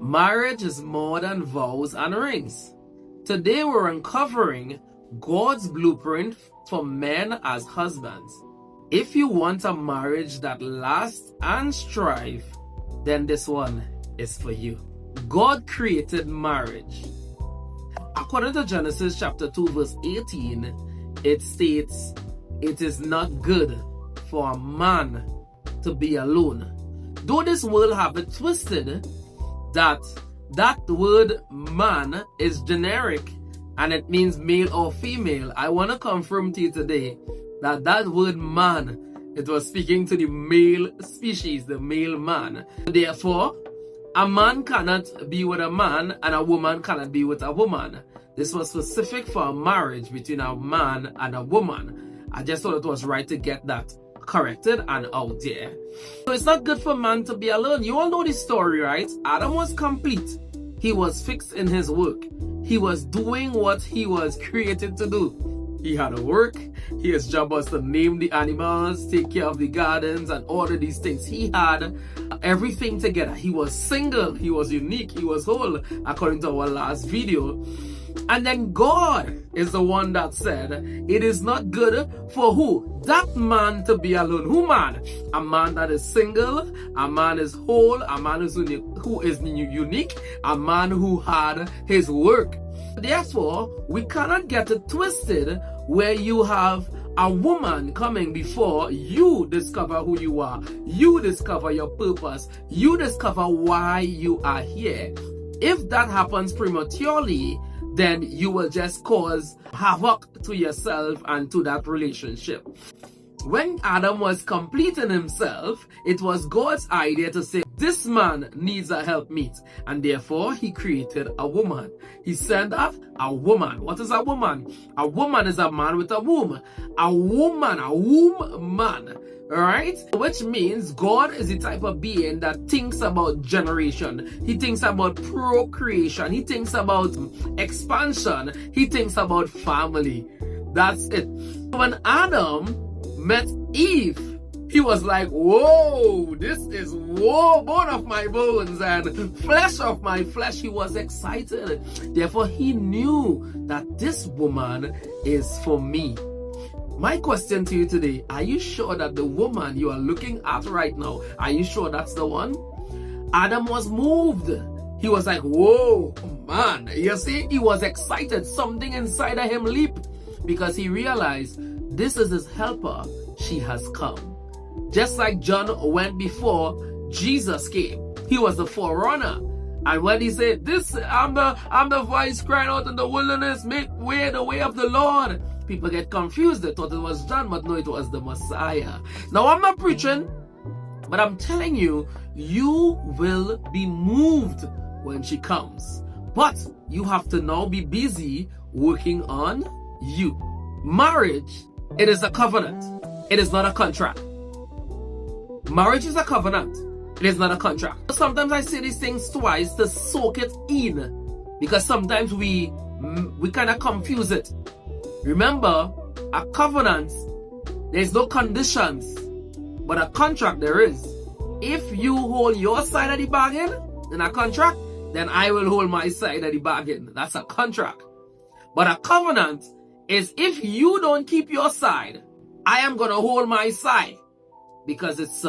Marriage is more than vows and rings. Today we're uncovering God's blueprint for men as husbands. If you want a marriage that lasts and strive, then this one is for you. God created marriage. According to Genesis chapter 2 verse 18, it states, "It is not good for a man to be alone." Though this world have it twisted, that word man is generic and it means male or female. I want to confirm to you today that word man, it was speaking to the male species, the male man. Therefore, a man cannot be with a man and a woman cannot be with a woman. This was specific for a marriage between a man and a woman. I just thought it was right to get that corrected and out there. So it's not good for man to be alone. You all know this story, right? Adam was complete. He was fixed in his work. He was doing what he was created to do. He had a work. His job was to name the animals, take care of the gardens, and all of these things. He had everything together. He was single. He was unique. He was whole, according to our last video. And then God is the one that said, it is not good for who? That man to be alone. Who man? A man that is single, a man is whole, a man who is unique, a man who had his work. Therefore, we cannot get it twisted where you have a woman coming before you discover who you are. You discover your purpose. You discover why you are here. If that happens prematurely, then you will just cause havoc to yourself and to that relationship. When Adam was complete in himself, it was God's idea to say, this man needs a helpmeet, and therefore he created a woman. He sent out a woman. What is a woman? A woman is a man with a womb. A woman, a womb man. Alright? Which means God is the type of being that thinks about generation. He thinks about procreation. He thinks about expansion. He thinks about family. That's it. When Adam met Eve, he was like, whoa, this is bone of my bones and flesh of my flesh. He was excited. Therefore, he knew that this woman is for me. My question to you today, are you sure that the woman you are looking at right now, are you sure that's the one? Adam was moved. He was like, whoa, man. You see, he was excited. Something inside of him leaped because he realized this is his helper. She has come. Just like John went before Jesus came. He was the forerunner. And when he said, I'm the voice crying out in the wilderness, make way the way of the Lord. People get confused. They thought it was John, but no, it was the Messiah. Now, I'm not preaching, but I'm telling you, you will be moved when she comes. But you have to now be busy working on you. Marriage, it is a covenant. It is not a contract. Marriage is a covenant. It is not a contract. Sometimes I say these things twice to soak it in, because sometimes we kind of confuse it. Remember, a covenant, there's no conditions, but a contract there is. If you hold your side of the bargain in a contract, then I will hold my side of the bargain. That's a contract. But a covenant is if you don't keep your side, I am gonna hold my side, because it's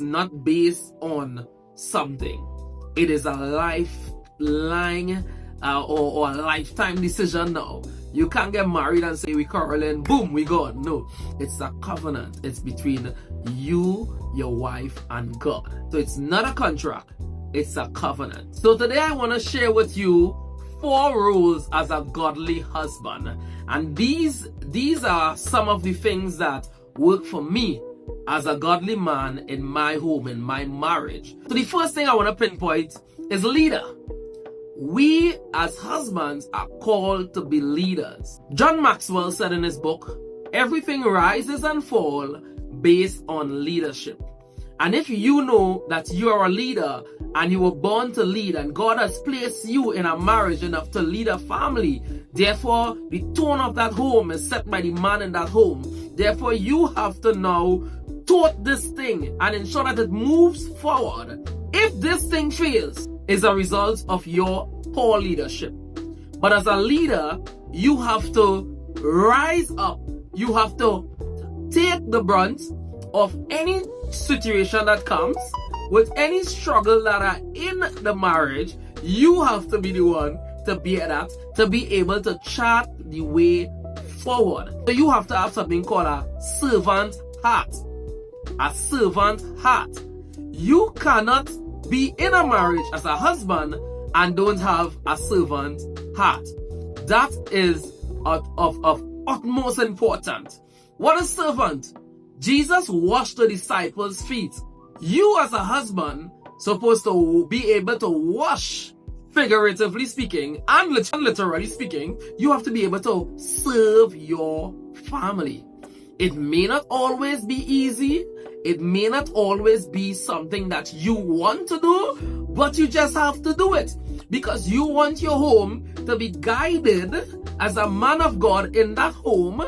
not based on something. It is a lifeline or a lifetime decision now. You can't get married and say we quarreling, boom, we gone. No, it's a covenant. It's between you, your wife, and God. So it's not a contract. It's a covenant. So today I want to share with you 4 rules as a godly husband. And these are some of the things that work for me as a godly man in my home, in my marriage. So the first thing I want to pinpoint is leader. We as husbands are called to be leaders. John Maxwell said in his book, everything rises and falls based on leadership. And if you know that you are a leader and you were born to lead and God has placed you in a marriage enough to lead a family, therefore the tone of that home is set by the man in that home. Therefore you have to now tote this thing and ensure that it moves forward. If this thing fails, it's a result of your poor leadership. But as a leader, you have to rise up. You have to take the brunt of any situation that comes with any struggle that are in the marriage. You have to be the one to bear that, to be able to chart the way forward. So you have to have something called a servant heart. A servant heart. You cannot be in a marriage as a husband and don't have a servant heart. That is of utmost importance. What is servant? Jesus washed the disciples' feet. You as a husband supposed to be able to wash, figuratively speaking and literally speaking. You have to be able to serve your family. It may not always be easy. It may not always be something that you want to do, but you just have to do it because you want your home to be guided as a man of God in that home,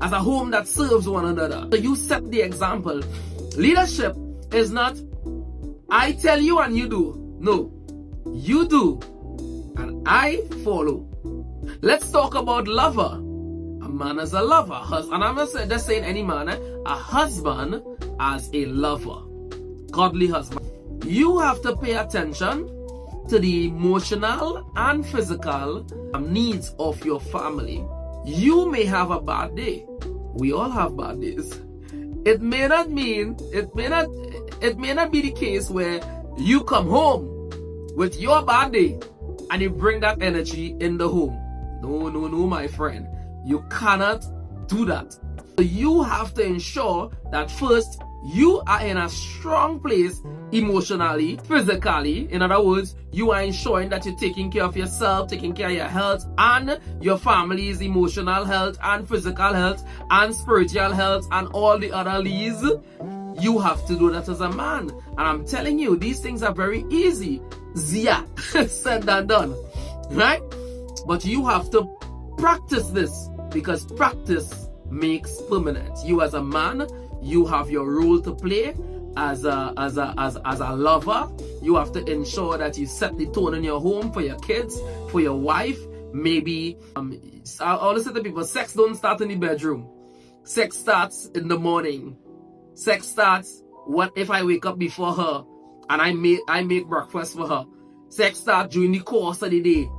as a home that serves one another. So you set the example. Leadership is not, I tell you and you do. No, you do and I follow. Let's talk about lover. A man as a lover. And I'm not just saying any man, a husband as a lover. Godly husband. You have to pay attention to the emotional and physical needs of your family. You may have a bad day. We all have bad days. It may not be the case where you come home with your bad day and you bring that energy in the home. No, my friend. You cannot do that. So you have to ensure that first you are in a strong place emotionally, physically. In other words, you are ensuring that you're taking care of yourself, taking care of your health and your family's emotional health and physical health and spiritual health and all the other leads. You have to do that as a man. And I'm telling you, these things are very easy. Zia, said and done. Right? But you have to practice this because practice makes permanent. You as a man, you have your role to play as a lover. You have to ensure that you set the tone in your home for your kids, for your wife. Maybe I always say to people, sex don't start in the bedroom. Sex starts in the morning. Sex starts what if I wake up before her and I make breakfast for her. Sex starts during the course of the day.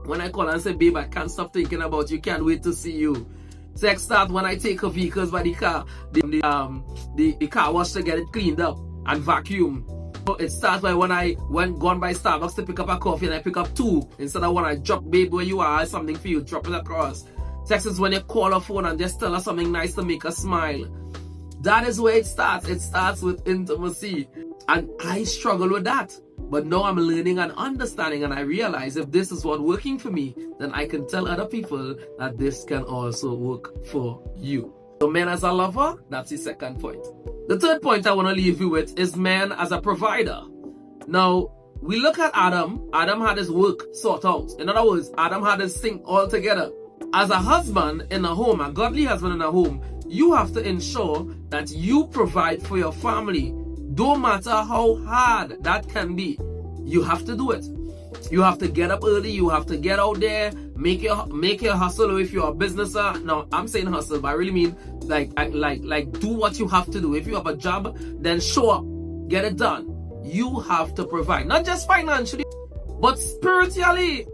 When I call and say, babe, I can't stop thinking about you, can't wait to see you. Sex starts when I take her vehicles by the car, the car wash to get it cleaned up and vacuum. So it starts by when I gone by Starbucks to pick up a coffee and I pick up two. Instead of when I drop, babe, where you are, I have something for you, drop it across. Sex is when you call her phone and just tell her something nice to make her smile. That is where it starts. It starts with intimacy. And I struggle with that. But now I'm learning and understanding, and I realize if this is what's working for me, then I can tell other people that this can also work for you. So men as a lover, that's the second point. The third point I want to leave you with is men as a provider. Now, we look at Adam. Adam had his work sorted out. In other words, Adam had his thing all together. As a husband in a home, a godly husband in a home, you have to ensure that you provide for your family. Don't matter how hard that can be, you have to do it. You have to get up early. You have to get out there, make your hustle. Or if you're a businesser, now I'm saying hustle, but I really mean like do what you have to do. If you have a job, then show up, get it done. You have to provide, not just financially, but spiritually.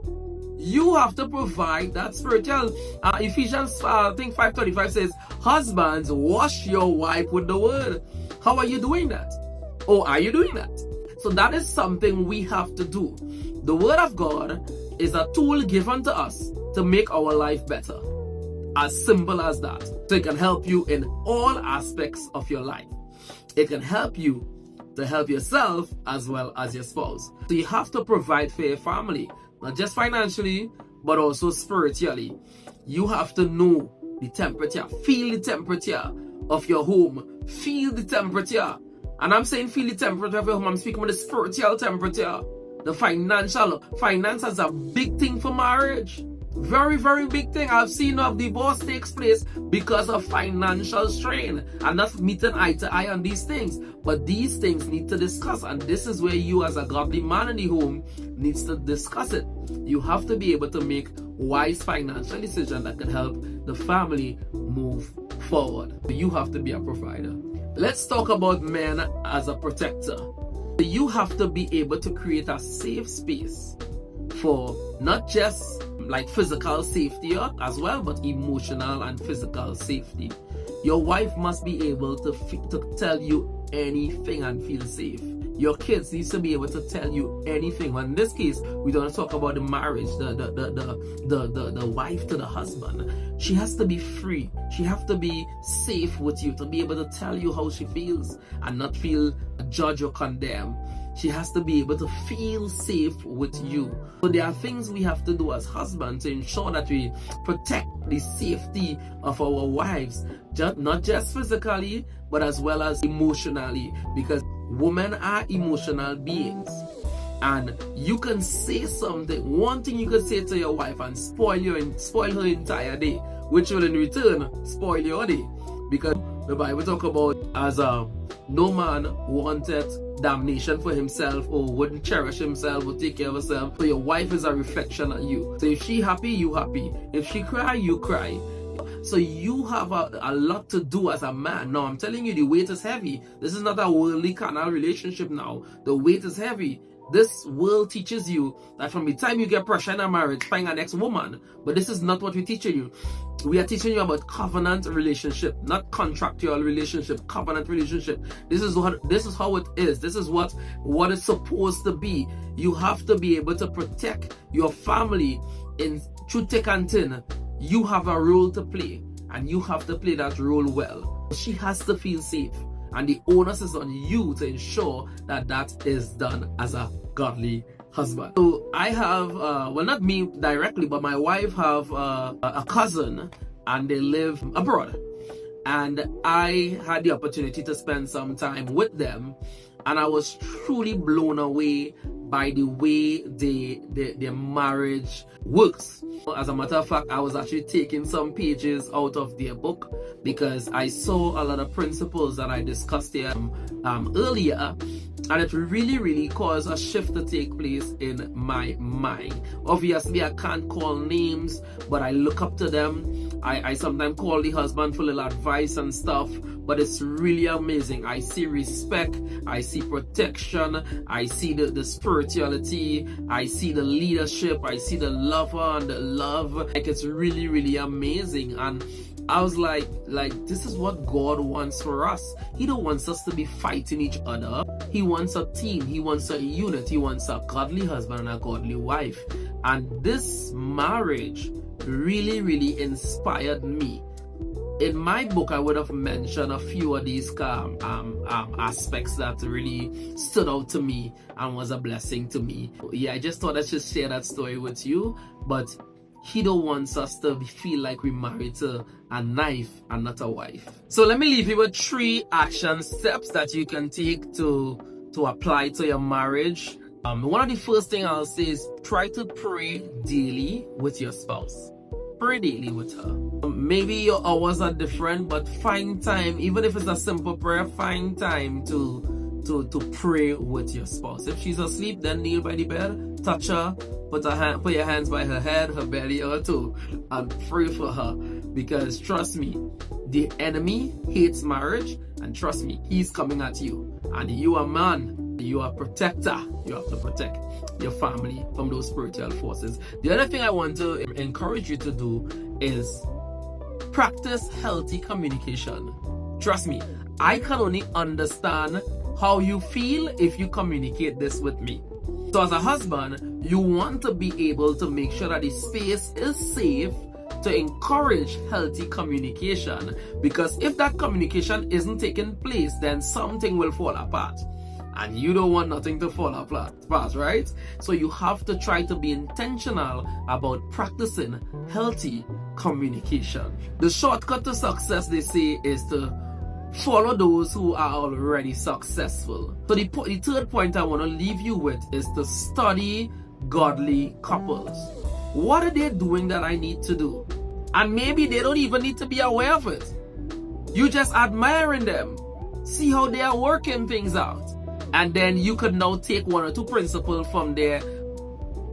You have to provide that spiritual. Ephesians, I think 5:35 says, husbands, wash your wife with the word. How are you doing that? Oh, are you doing that? So that is something we have to do. The word of God is a tool given to us to make our life better. As simple as that. So it can help you in all aspects of your life. It can help you to help yourself as well as your spouse. So you have to provide for your family. Not just financially, but also spiritually. You have to know the temperature, feel the temperature of your home, feel the temperature And I'm saying feel the temperature of your home. I'm speaking about the spiritual temperature. The financial. Finance is a big thing for marriage. Very, very big thing. I've seen of divorce takes place because of financial strain and not meeting eye to eye on these things. But these things need to discuss, and this is where you as a godly man in the home needs to discuss it. You have to be able to make wise financial decisions that can help the family move forward. You have to be a provider. Let's talk about men as a protector. You have to be able to create a safe space for not just like physical safety as well, but emotional and physical safety. Your wife must be able to tell you anything and feel safe. Your kids needs to be able to tell you anything. Well, in this case, we don't talk about the marriage, the wife to the husband. She has to be free. She has to be safe with you to be able to tell you how she feels and not feel judged or condemned. She has to be able to feel safe with you. So there are things we have to do as husbands to ensure that we protect the safety of our wives, not just physically, but as well as emotionally, because women are emotional beings. And you can say something, one thing you can say to your wife and spoil her entire day, which will in return spoil your day. Because the Bible talk about as no man wanted damnation for himself or wouldn't cherish himself or take care of herself. So your wife is a reflection of you. So if she happy, you happy. If she cry, you cry. So you have a lot to do as a man. Now I'm telling you, the weight is heavy. This is not a worldly carnal relationship now. The weight is heavy. This world teaches you that from the time you get pressure in a marriage, find an next woman. But this is not what we're teaching you. We are teaching you about covenant relationship, not contractual relationship, covenant relationship. This is how it is. This is what it's supposed to be. You have to be able to protect your family in through thick and thin. You have a role to play, and you have to play that role well. She has to feel safe, and the onus is on you to ensure that that is done as a godly husband. So I have, well, not me directly, but my wife have a cousin, and they live abroad. And I had the opportunity to spend some time with them, and I was truly blown away by the way their marriage works. As a matter of fact, I was actually taking some pages out of their book because I saw a lot of principles that I discussed here earlier, and it really caused a shift to take place in my mind. Obviously, I can't call names, but I look up to them. I sometimes call the husband for little advice and stuff, but it's really amazing. I see respect, I see protection, I see the spirituality, I see the leadership, I see the lover and the love. Like, it's really amazing. And I was like this is what God wants for us. He don't want us to be fighting each other. He wants a team. He wants a unit. He wants a godly husband and a godly wife. And this marriage really inspired me. In my book, I would have mentioned a few of these aspects that really stood out to me and was a blessing to me. Yeah, I just thought I should share that story with you. But He don't want us to feel like we're married to a knife and not a wife. So let me leave you with 3 action steps that you can take to apply to your marriage. One of the first things I'll say is try to pray daily with your spouse. Pray daily with her. Maybe your hours are different, but find time, even if it's a simple prayer, find time to pray with your spouse. If she's asleep, then kneel by the bed, touch her, put your hands by her head, her belly, or toe, and pray for her. Because trust me, the enemy hates marriage, and trust me, he's coming at you. And you are a man, you are a protector. You have to protect your family from those spiritual forces. The other thing I want to encourage you to do is practice healthy communication. Trust me, I can only understand how you feel if you communicate this with me. So as a husband, you want to be able to make sure that the space is safe to encourage healthy communication, because if that communication isn't taking place, then something will fall apart. And you don't want nothing to fall apart, right? So you have to try to be intentional about practicing healthy communication. The shortcut to success, they say, is to follow those who are already successful. So the third point I want to leave you with is to study godly couples. What are they doing that I need to do? And maybe they don't even need to be aware of it. You just admiring them. See how they are working things out. And then you could now take one or two principles from their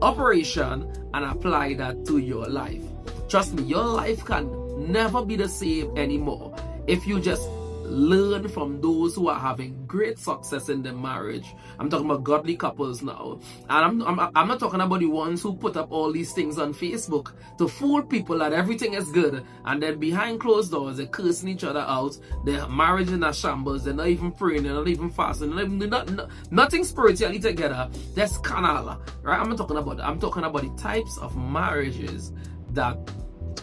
operation and apply that to your life. Trust me, your life can never be the same anymore if you just learn from those who are having great success in their marriage. I'm talking about godly couples now. And I'm not talking about the ones who put up all these things on Facebook to fool people that everything is good, and then behind closed doors they're cursing each other out. Their marriage in a shambles. They're not even praying. They're not even fasting. Nothing spiritually together. That's carnal, right? I'm talking about the types of marriages that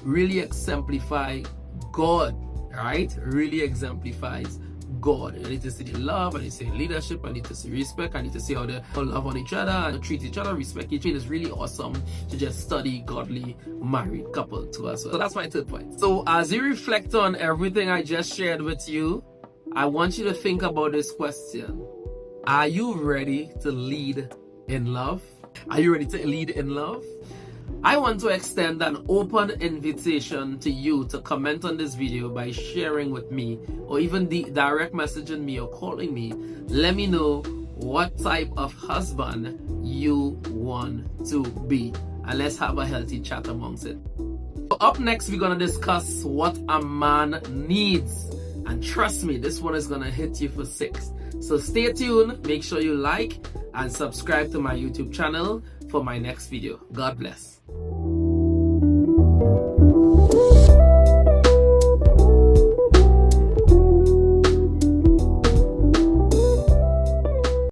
really exemplify God. Right? Really exemplifies God. I need to see the love, I need to see leadership, I need to see respect, I need to see how they love on each other and treat each other, respect each other. It's really awesome to just study godly married couple too as well. So that's my third point. So as you reflect on everything I just shared with you, I want you to think about this question. Are you ready to lead in love? Are you ready to lead in love? I want to extend an open invitation to you to comment on this video by sharing with me, or even direct messaging me or calling me. Let me know what type of husband you want to be, and let's have a healthy chat amongst it. So up next, we're going to discuss what a man needs, and trust me, this one is going to hit you for 6. So stay tuned, make sure you like and subscribe to my YouTube channel for my next video. God bless.